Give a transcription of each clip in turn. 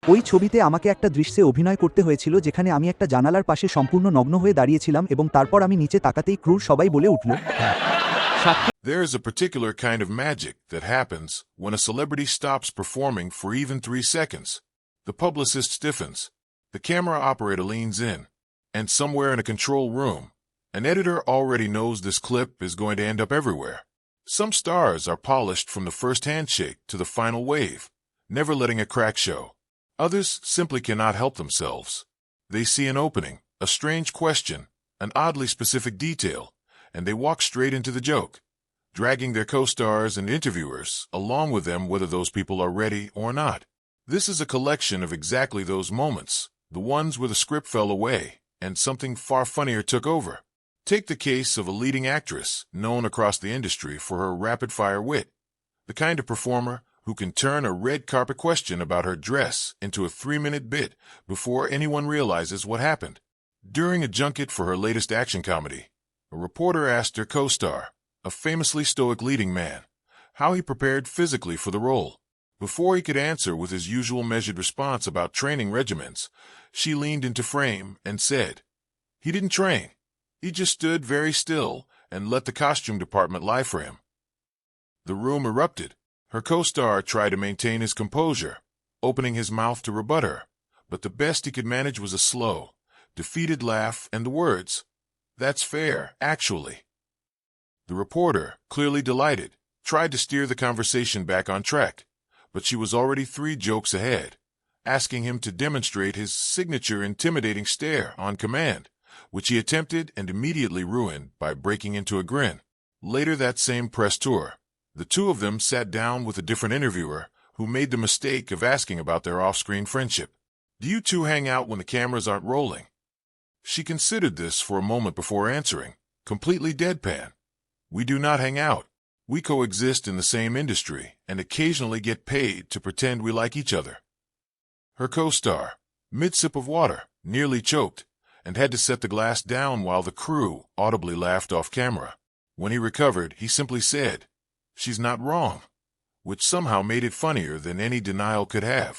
ওই ছবিতে আমাকে একটা দৃশ্যে অভিনয় করতে হয়েছিল যেখানে আমি একটা জানালার পাশে সম্পূর্ণ নগ্ন হয়ে দাঁড়িয়েছিলাম এবং তারপর আমি নিচে তাকাতেই ক্রুর সবাই বলে উঠল। There is a particular kind of magic that happens when a celebrity stops performing for even 3 seconds. The publicist stiffens, the camera operator leans in, and somewhere in a control room, an editor already knows this clip is going to end up everywhere. Some stars are polished from the first handshake to the final wave, never letting a crack show. Others simply cannot help themselves. They see an opening, a strange question, an oddly specific detail, and they walk straight into the joke, dragging their co-stars and interviewers along with them whether those people are ready or not. This is a collection of exactly those moments, the ones where the script fell away and something far funnier took over. Take the case of a leading actress known across the industry for her rapid-fire wit, the kind of performer who can turn a red carpet question about her dress into a 3-minute bit before anyone realizes what happened. During a junket for her latest action comedy, a reporter asked her co-star, a famously stoic leading man, how he prepared physically for the role. Before he could answer with his usual measured response about training regimens, she leaned into frame and said, "He didn't train. He just stood very still and let the costume department lie for him." The room erupted. Her co-star tried to maintain his composure, opening his mouth to rebut her, but the best he could manage was a slow, defeated laugh and the words, "That's fair, actually." The reporter, clearly delighted, tried to steer the conversation back on track, but she was already 3 jokes ahead, asking him to demonstrate his signature intimidating stare on command, which he attempted and immediately ruined by breaking into a grin. Later that same press tour, the two of them sat down with a different interviewer who made the mistake of asking about their off-screen friendship. "Do you two hang out when the cameras aren't rolling?" She considered this for a moment before answering, completely deadpan. "We do not hang out. We coexist in the same industry and occasionally get paid to pretend we like each other." Her co-star, mid-sip of water, nearly choked, and had to set the glass down while the crew audibly laughed off camera. When he recovered, he simply said, "She's not wrong," which somehow made it funnier than any denial could have.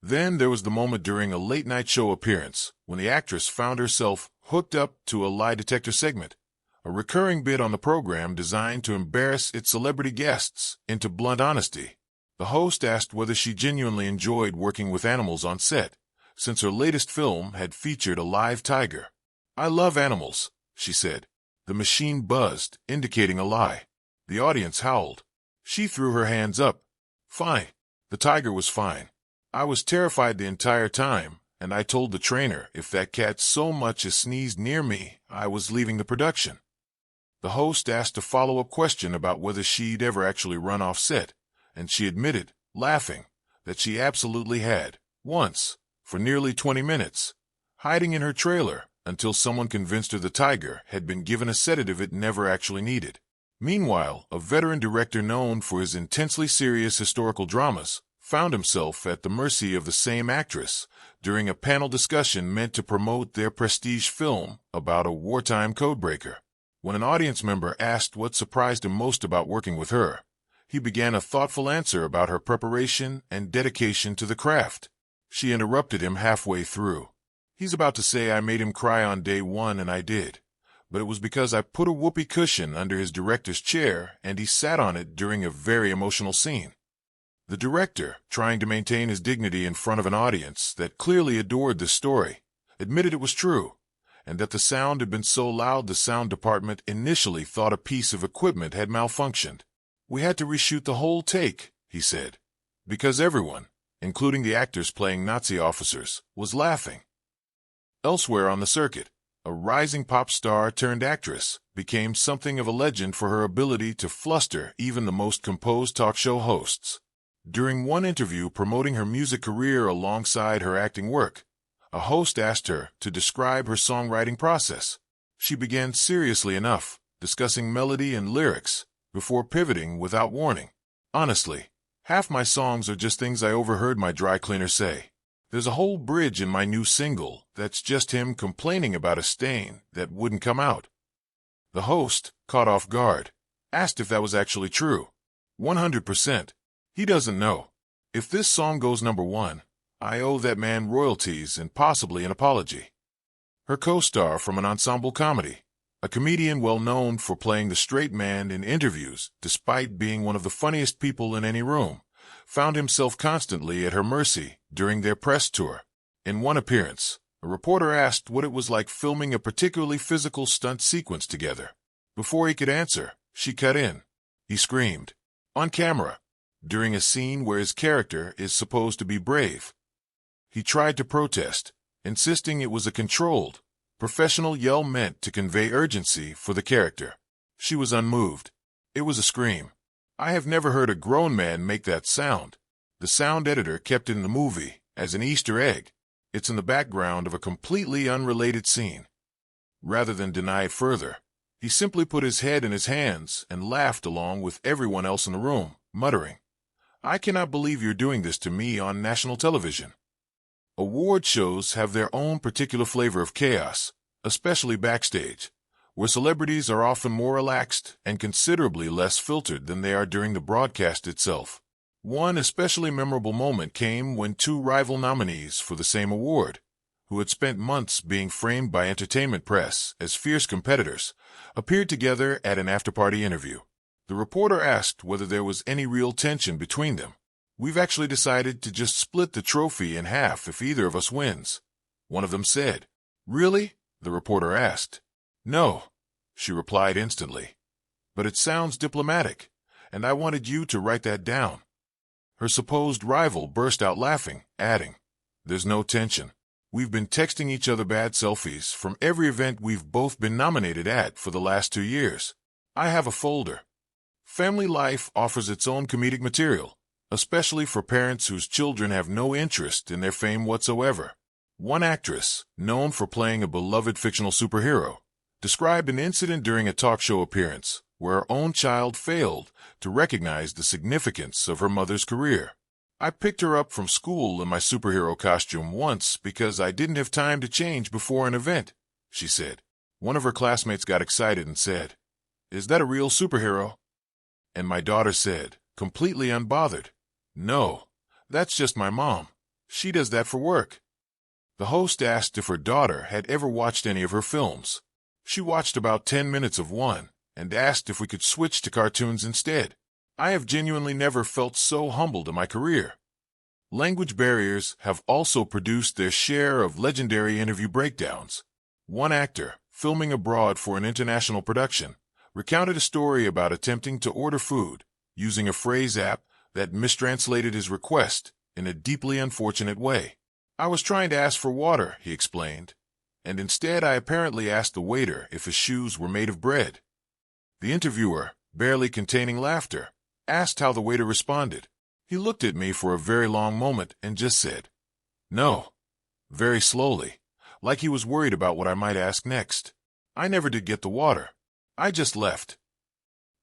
Then there was the moment during a late-night show appearance when the actress found herself hooked up to a lie detector segment, a recurring bit on the program designed to embarrass its celebrity guests into blunt honesty. The host asked whether she genuinely enjoyed working with animals on set, since her latest film had featured a live tiger. "I love animals," she said. The machine buzzed, indicating a lie. The audience howled. She threw her hands up. "Fine. The tiger was fine. I was terrified the entire time, and I told the trainer if that cat so much as sneezed near me, I was leaving the production." The host asked a follow-up question about whether she'd ever actually run off set, and she admitted, laughing, that she absolutely had, once, for nearly 20 minutes, hiding in her trailer until someone convinced her the tiger had been given a sedative it never actually needed. Meanwhile, a veteran director known for his intensely serious historical dramas found himself at the mercy of the same actress during a panel discussion meant to promote their prestige film about a wartime codebreaker. When an audience member asked what surprised him most about working with her, he began a thoughtful answer about her preparation and dedication to the craft. She interrupted him halfway through. "He's about to say I made him cry on day 1 and I did. But it was because I put a whoopee cushion under his director's chair and he sat on it during a very emotional scene." The director, trying to maintain his dignity in front of an audience that clearly adored this story, admitted it was true, and that the sound had been so loud the sound department initially thought a piece of equipment had malfunctioned. "We had to reshoot the whole take," he said, "because everyone, including the actors playing Nazi officers, was laughing." Elsewhere on the circuit, a rising pop star turned actress became something of a legend for her ability to fluster even the most composed talk show hosts. During one interview promoting her music career alongside her acting work, a host asked her to describe her songwriting process. She began seriously enough, discussing melody and lyrics, before pivoting without warning. "Honestly, half my songs are just things I overheard my dry cleaner say. There's a whole bridge in my new single that's just him complaining about a stain that wouldn't come out." The host, caught off guard, asked if that was actually true. 100%. He doesn't know. If this song goes number 1, I owe that man royalties and possibly an apology. Her co-star from an ensemble comedy, a comedian well known for playing the straight man in interviews despite being one of the funniest people in any room, found himself constantly at her mercy during their press tour. In one appearance, a reporter asked what it was like filming a particularly physical stunt sequence together. Before he could answer, she cut in. He screamed, on camera, during a scene where his character is supposed to be brave. He tried to protest, insisting it was a controlled, professional yell meant to convey urgency for the character. She was unmoved. It was a scream. I have never heard a grown man make that sound. The sound editor kept it in the movie as an Easter egg. It's in the background of a completely unrelated scene. Rather than deny it further, he simply put his head in his hands and laughed along with everyone else in the room, muttering, "I cannot believe you're doing this to me on national television." Award shows have their own particular flavor of chaos, especially backstage, where celebrities are often more relaxed and considerably less filtered than they are during the broadcast itself. One especially memorable moment came when two rival nominees for the same award, who had spent months being framed by entertainment press as fierce competitors, appeared together at an after-party interview. The reporter asked whether there was any real tension between them. "We've actually decided to just split the trophy in half if either of us wins," one of them said. "Really?" the reporter asked. "No," she replied instantly. "But it sounds diplomatic, and I wanted you to write that down." Her supposed rival burst out laughing, adding, "There's no tension. We've been texting each other bad selfies from every event we've both been nominated at for the last 2 years. I have a folder." Family life offers its own comedic material, especially for parents whose children have no interest in their fame whatsoever. One actress, known for playing a beloved fictional superhero, described an incident during a talk show appearance where her own child failed to recognize the significance of her mother's career. "I picked her up from school in my superhero costume once because I didn't have time to change before an event," she said. One of her classmates got excited and said, "Is that a real superhero?" And my daughter said, completely unbothered, "No, that's just my mom. She does that for work." The host asked if her daughter had ever watched any of her films. She watched about 10 minutes of one and asked if we could switch to cartoons instead. I have genuinely never felt so humbled in my career. Language barriers have also produced their share of legendary interview breakdowns. One actor, filming abroad for an international production, recounted a story about attempting to order food using a phrase app that mistranslated his request in a deeply unfortunate way. "I was trying to ask for water," he explained, "and instead I apparently asked the waiter if his shoes were made of bread." The interviewer, barely containing laughter, asked how the waiter responded. He looked at me for a very long moment and just said, "No," very slowly, like he was worried about what I might ask next. I never did get the water. I just left.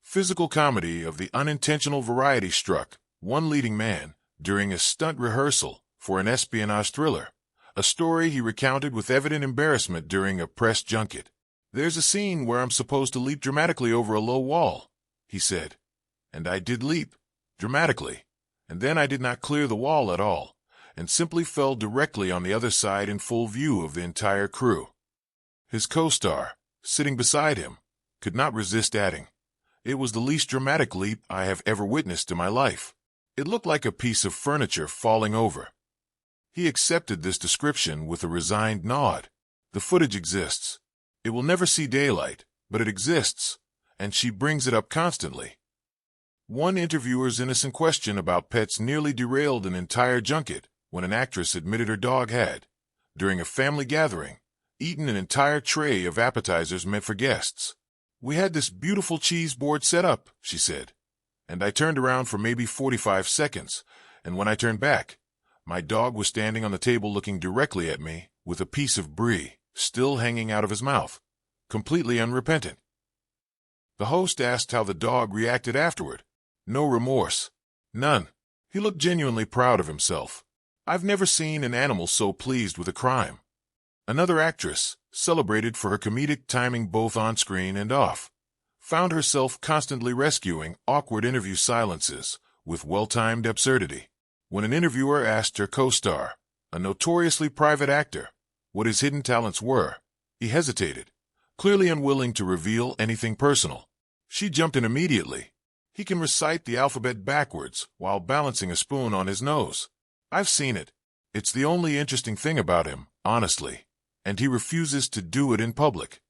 Physical comedy of the unintentional variety struck one leading man during a stunt rehearsal for an espionage thriller, a story he recounted with evident embarrassment during a press junket. "There's a scene where I'm supposed to leap dramatically over a low wall," he said. "And I did leap, dramatically, and then I did not clear the wall at all, and simply fell directly on the other side in full view of the entire crew." His co-star, sitting beside him, could not resist adding, "It was the least dramatic leap I have ever witnessed in my life. It looked like a piece of furniture falling over." He accepted this description with a resigned nod. The footage exists. It will never see daylight, but it exists, and she brings it up constantly. One interviewer's innocent question about pets nearly derailed an entire junket when an actress admitted her dog had, during a family gathering, eaten an entire tray of appetizers meant for guests. "We had this beautiful cheese board set up," she said, "and I turned around for maybe 45 seconds, and when I turned back, my dog was standing on the table looking directly at me with a piece of brie still hanging out of his mouth, completely unrepentant." The host asked how the dog reacted afterward. No remorse. None. He looked genuinely proud of himself. "I've never seen an animal so pleased with a crime." Another actress, celebrated for her comedic timing both on-screen and off, found herself constantly rescuing awkward interview silences with well-timed absurdity. When an interviewer asked her co-star a notoriously private actor, what his hidden talents were. He hesitated, clearly unwilling to reveal anything personal. She jumped in immediately. He can recite the alphabet backwards while balancing a spoon on his nose. I've seen it. It's the only interesting thing about him, honestly, and he refuses to do it in public.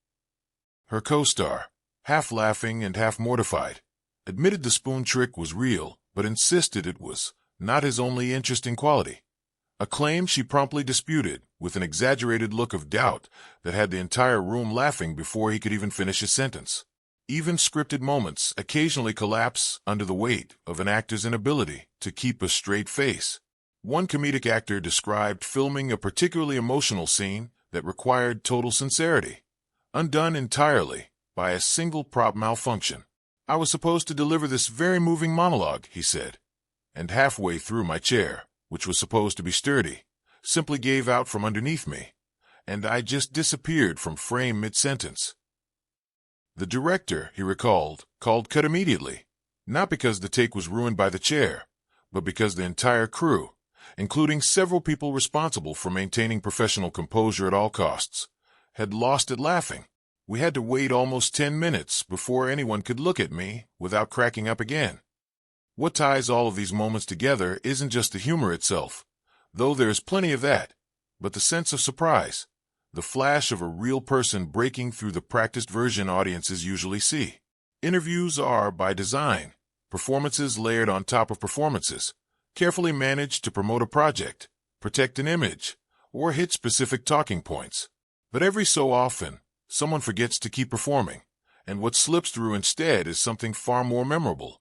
Her co-star, half laughing and half mortified, admitted the spoon trick was real, but insisted it was not his only interesting quality. A claim she promptly disputed with an exaggerated look of doubt that had the entire room laughing before he could even finish his sentence. Even scripted moments occasionally collapse under the weight of an actor's inability to keep a straight face. One comedic actor described filming a particularly emotional scene that required total sincerity, undone entirely by a single prop malfunction. I was supposed to deliver this very moving monologue, he said, and halfway through my chair, which was supposed to be sturdy, simply gave out from underneath me, and I just disappeared from frame mid-sentence. The director, he recalled, called cut immediately, not because the take was ruined by the chair, but because the entire crew, including several people responsible for maintaining professional composure at all costs, had lost it laughing. We had to wait almost 10 minutes before anyone could look at me without cracking up again. What ties all of these moments together isn't just the humor itself, though there is plenty of that, but the sense of surprise, the flash of a real person breaking through the practiced version audiences usually see. Interviews are, by design, performances layered on top of performances, carefully managed to promote a project, protect an image, or hit specific talking points. But every so often, someone forgets to keep performing, and what slips through instead is something far more memorable.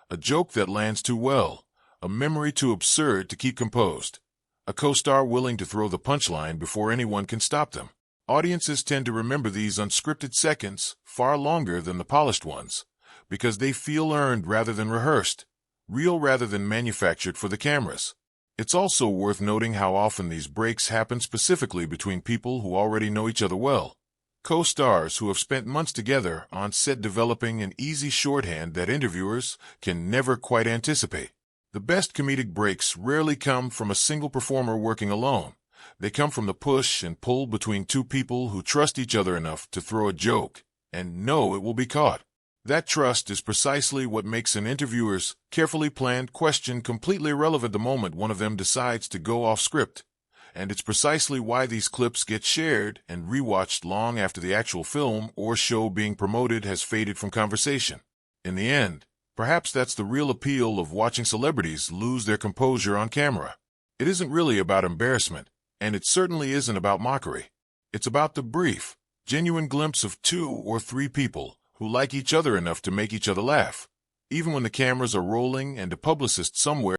A joke that lands too well, a memory too absurd to keep composed, a co-star willing to throw the punchline before anyone can stop them. Audiences tend to remember these unscripted seconds far longer than the polished ones, because they feel earned rather than rehearsed, real rather than manufactured for the cameras. It's also worth noting how often these breaks happen specifically between people who already know each other well. Co-stars who have spent months together on set developing an easy shorthand that interviewers can never quite anticipate. The best comedic breaks rarely come from a single performer working alone. They come from the push and pull between two people who trust each other enough to throw a joke and know it will be caught. That trust is precisely what makes an interviewer's carefully planned question completely irrelevant the moment one of them decides to go off script. And it's precisely why these clips get shared and rewatched long after the actual film or show being promoted has faded from conversation. In the end, perhaps that's the real appeal of watching celebrities lose their composure on camera. It isn't really about embarrassment, and it certainly isn't about mockery. It's about the brief, genuine glimpse of 2 or 3 people who like each other enough to make each other laugh, even when the cameras are rolling and a publicist somewhere